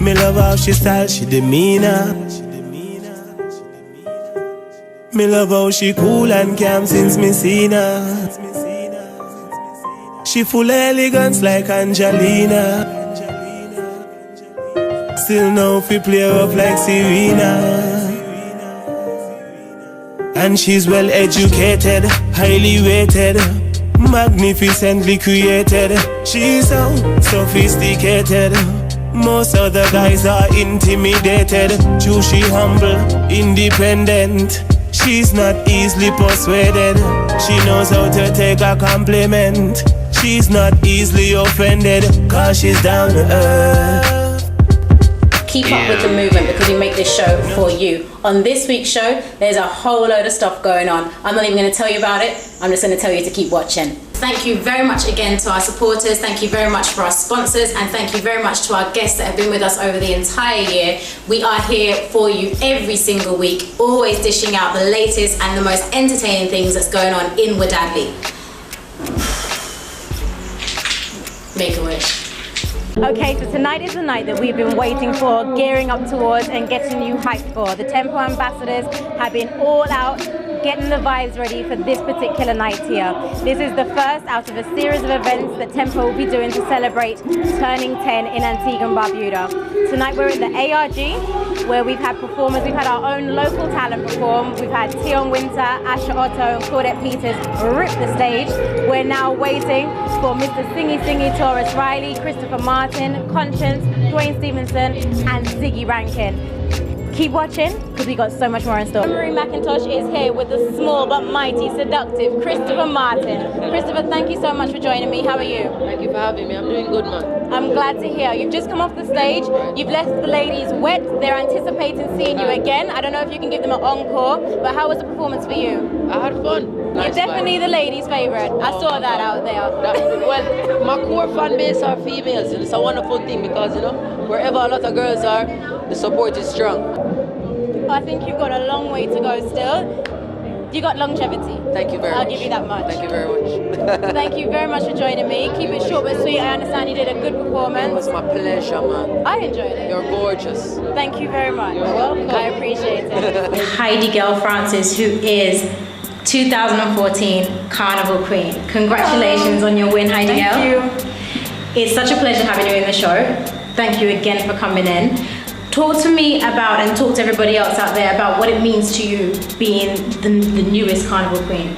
Me love how she style, she demeanor. Me love how she cool and calm since me seen her. She full elegance like Angelina. Still know if we play her up like Serena. And she's well educated, highly rated, magnificently created. She's so sophisticated. Most other guys are intimidated. True, she humble, independent. She's not easily persuaded. She knows how to take a compliment. She's not easily offended, cause she's down to earth. Keep up with the movement because we make this show for you. On this week's show, there's a whole load of stuff going on. I'm not even going to tell you about it. I'm just going to tell you to keep watching. Thank you very much again to our supporters. Thank you very much for our sponsors. And thank you very much to our guests that have been with us over the entire year. We are here for you every single week, always dishing out the latest and the most entertaining things that's going on in Wadadli. Make a wish. Okay, so tonight is the night that we've been waiting for, gearing up towards and getting you hyped for. The Tempo ambassadors have been all out, getting the vibes ready for this particular night here. This is the first out of a series of events that Tempo will be doing to celebrate turning 10 in Antigua and Barbuda. Tonight we're at the ARG, where we've had performers. We've had our own local talent perform. We've had Tion Winter, Asha Otto and Claudette Peters rip the stage. We're now waiting for Mr. Singy Singy Taurus Riley, Christopher Martin, Conscience, Dwayne Stevenson and Ziggy Rankin. Keep watching because we got so much more in store. Donna-Marie McIntosh is here with the small but mighty seductive Christopher Martin. Christopher, thank you so much for joining me. How are you? Thank you for having me. I'm doing good, man. I'm glad to hear. You've just come off the stage. You've left the ladies wet. They're anticipating seeing you again. I don't know if you can give them an encore, but how was the performance for you? I had fun. You're definitely the ladies' favorite. I saw that out there. Well, my core fan base are females, and it's a wonderful thing because, you know, wherever a lot of girls are, the support is strong. I think you've got a long way to go still. You got longevity. Thank you very much. I'll give you that much. Thank you very much. Thank you very much for joining me. Keep it short but sweet. I understand you did a good performance. It was my pleasure, man. I enjoyed it. You're gorgeous. Thank you very much. You're welcome. I appreciate it. Heidi Girl Francis, who is 2014 Carnival Queen. Congratulations on your win, Heidi Girl. Thank you. It's such a pleasure having you in the show. Thank you again for coming in. Talk to me about, and talk to everybody else out there about what it means to you being the newest Carnival Queen.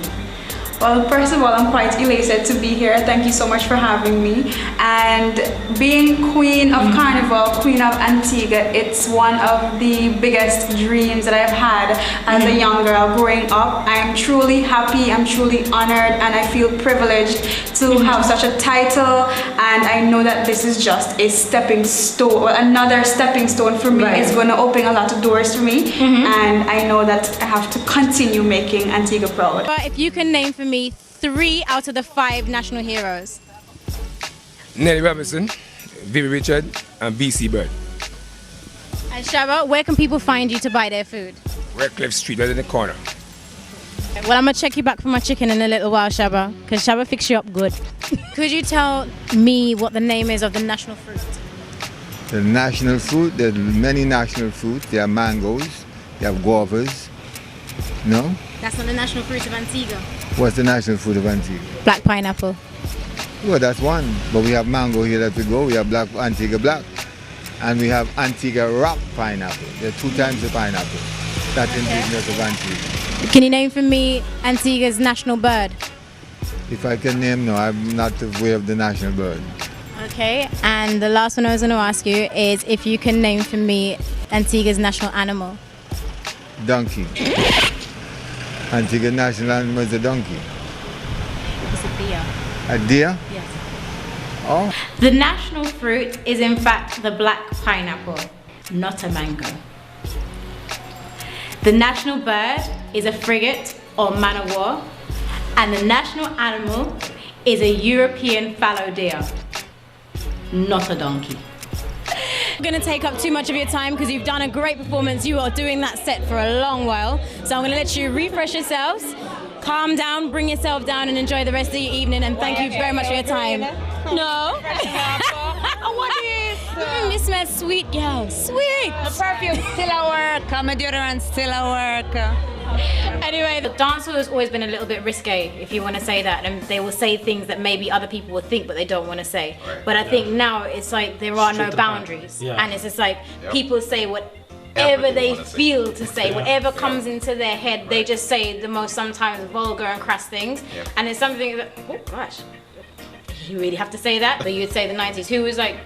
Well, first of all, I'm quite elated to be here. Thank you so much for having me. And being Queen of Carnival, Queen of Antigua, it's one of the biggest dreams that I've had as a young girl growing up. I'm truly happy, I'm truly honored, and I feel privileged to have such a title. And I know that this is just a stepping stone, or another stepping stone for me. It's going to open a lot of doors for me. And I know that I have to continue making Antigua proud. But if you can name for me 3 out of the 5 national heroes. Nelly Robinson, Vivi Richard, and BC Bird. And Shabba, where can people find you to buy their food? Redcliffe Street, right in the corner. Well, I'm going to check you back for my chicken in a little while, Shabba, because Shabba fix you up good. Could you tell me what the name is of the national fruit? The national fruit, there are many national fruits. There are mangoes, there are guavas. No? That's not the national fruit of Antigua. What's the national fruit of Antigua? Black pineapple. Well, that's one. But we have mango here that we go. We have black Antigua black. And we have Antigua rock pineapple. There are 2 types of pineapple. That's indigenous of Antigua. Can you name for me Antigua's national bird? If I can name, no, I'm not aware of the national bird. Okay, and the last one I was going to ask you is if you can name for me Antigua's national animal. Donkey. Antigua national animal is a donkey. It's a deer. A deer? Yes. Oh. The national fruit is in fact the black pineapple, not a mango. The national bird is a frigate or man of war, and the national animal is a European fallow deer, not a donkey. I'm going to take up too much of your time because you've done a great performance. You are doing that set for a long while. So I'm going to let you refresh yourselves, calm down, bring yourself down and enjoy the rest of your evening. And thank you very much for your time. No? This smells sweet, girl. Sweet. The perfume still at work. My deodorant still at work. Anyway, the dancehall has always been a little bit risque, if you want to say that, and they will say things that maybe other people will think, but they don't want to say. Right. But I think now it's like there are no boundaries, and it's just like people say whatever they feel to say, whatever comes into their head, they just say the most sometimes vulgar and crass things, and it's something that, oh gosh, you really have to say that? But you'd say the 90s. Who was like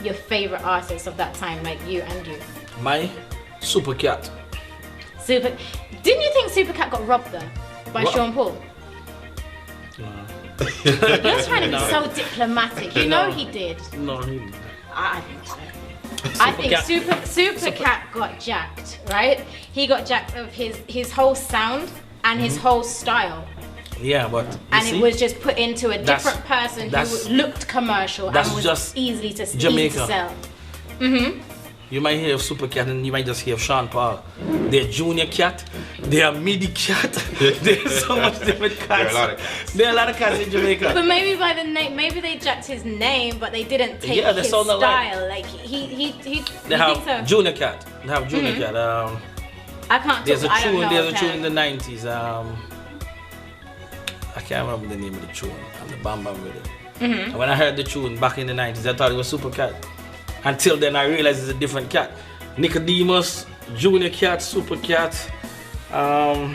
your favorite artist of that time, like you and you? My Supercat. Didn't you think Supercat got robbed though by Sean Paul? No. You're trying to be so diplomatic. You know he did. No, he didn't. I think so. I think Supercat got jacked, right? He got jacked of his whole sound and his whole style. Yeah, but it was just put into a different person who looked commercial and was just easy to sell. You might hear of Supercat and you might just hear of Sean Paul. They're Junior Cat, they're Midi Cat, there's so much different cats. There are a lot of cats in Jamaica. But maybe by the name, maybe they jacked his name, but they didn't take his style. Like they have Junior Cat. They have Junior Cat. I can't. There's a tune in the 90s. I can't remember the name of the tune. I'm the bam bam with it. And when I heard the tune back in the 90s, I thought it was Supercat. Until then, I realized it's a different cat. Nicodemus, Junior Cat, Supercat. But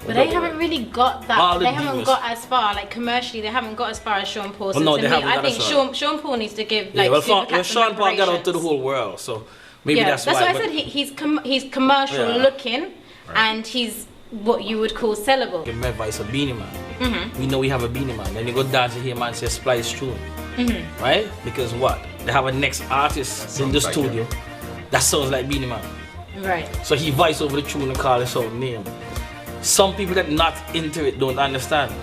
they haven't really got that. They haven't got as far, like commercially, they haven't got as far as Sean Paul. So I think Sean Paul needs to give like Supercat Sean Paul got out to the whole world, so maybe that's why. That's why I said he's commercial looking, and he's what you would call sellable. Give me advice, a Beanie Man. We know we have a Beanie Man. Then you go down to him and say Splice tune. Right? Because what? They have a next artist in the studio that sounds like Beanie Man. Right. So he voice over the tune and call his own name. Some people that not into it don't understand.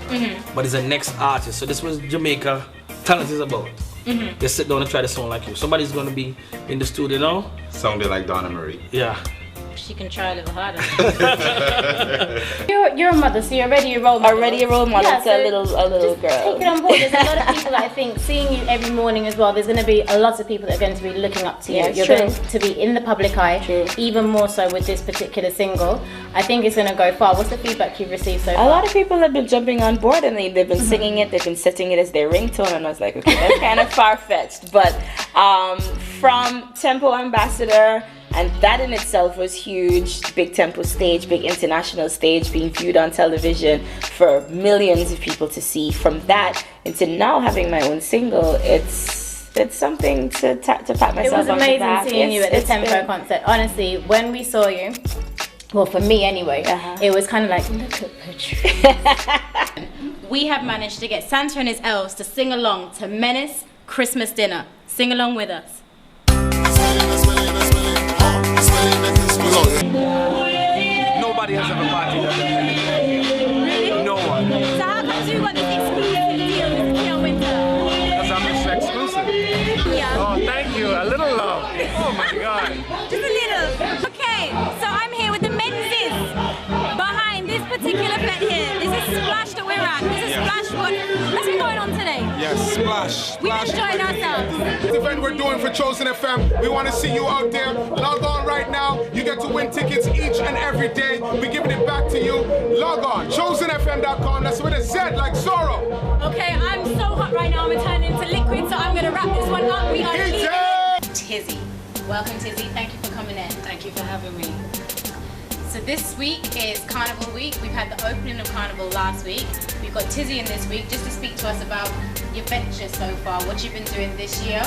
But it's a next artist. So this was Jamaica talent is about. They sit down and try to sound like you. Somebody's gonna be in the studio now. Sounding like Donna-Marie. Yeah. She can try a little harder. you're a mother, so you're already a role model. Already a role model to a little girl. Take it on board. There's a lot of people that I think seeing you every morning as well. There's going to be a lot of people that are going to be looking up to you. Yeah, you're going to be in the public eye, even more so with this particular single. I think it's going to go far. What's the feedback you've received so far? A lot of people have been jumping on board and they've been singing it. They've been setting it as their ringtone, and I was like, okay, that's kind of far-fetched. But from Tempo Ambassador. And that in itself was huge. Big tempo stage, big international stage, being viewed on television for millions of people to see. From that into now having my own single, it's something to pat myself on the back. It was amazing seeing you at the Tempo concert. Honestly, when we saw you, well, for me anyway, it was kind of like, look at Patrice. We have managed to get Santa and his elves to sing along to Menace Christmas Dinner. Sing along with us. Nobody has ever partied at that. No one. So how come you got this exclusive deal with Kia Winter? Because I'm Mr. Exclusive. Yeah. Oh, thank you. A little love. Oh my God. Just a little. Okay, so I'm here with the Menzies behind this particular fete here. This is Splash that we're at. This is Splash. What's been going on today? Yes, Splash. We've enjoyed ourselves. The event we're doing for Chosen FM, we want to see you out there. Log on right now. You get to win tickets each and every day. We're giving it back to you. Log on, chosenfm.com. That's with a Z like Zorro. Okay, I'm so hot right now. I'm going to turn into liquid, so I'm going to wrap this one up. We are leaving. Tizzy. Welcome, Tizzy. Thank you for coming in. Thank you for having me. So this week is Carnival Week. We've had the opening of Carnival last week. We've got Tizzy in this week just to speak to us about your venture so far, what you've been doing this year,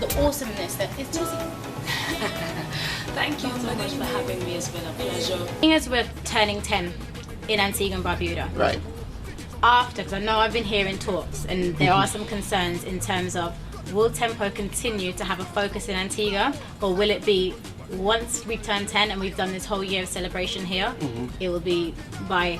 the awesomeness that is Tizzy. Thank you so much for having me. It's been a pleasure. As we're turning 10 in Antigua and Barbuda. Right. After, because I know I've been hearing talks and there are some concerns in terms of will Tempo continue to have a focus in Antigua, or will it be once we've turned 10 and we've done this whole year of celebration here, it will be by,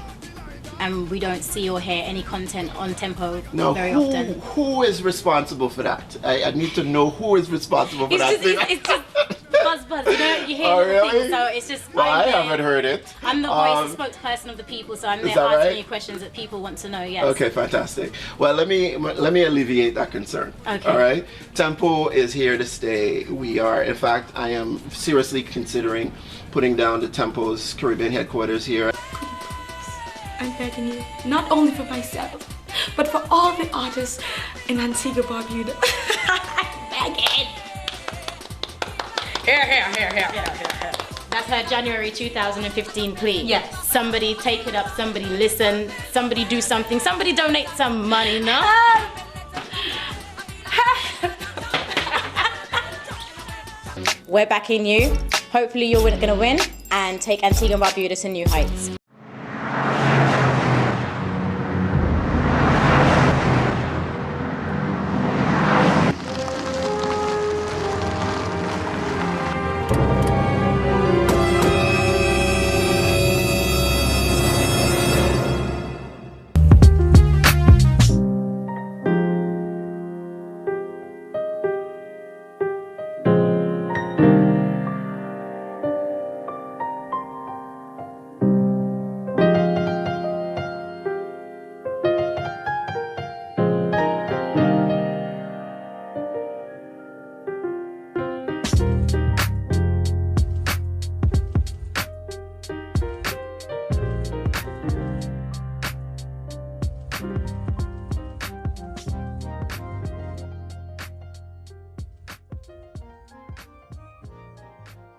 and we don't see or hear any content on Tempo very often. Who is responsible for that? I need to know who is responsible for that. It's just buzz. because you know you hear Oh, little really? things, so it's just. Well, I there. haven't heard it. I'm the voice, the spokesperson of the people, so I'm there that asking right? you questions that people want to know. Yes. Okay, fantastic. Well, let me alleviate that concern. Okay. All right. Tempo is here to stay. We are, in fact, I am seriously considering putting down the Tempo's Caribbean headquarters here. I'm begging you, not only for myself, but for all the artists in Antigua Barbuda. I'm begging. Here. That's her January 2015 plea. Yes. Somebody take it up, somebody listen, somebody do something, somebody donate some money, no? We're backing you. Hopefully you're going to win and take Antigua and Barbuda to new heights.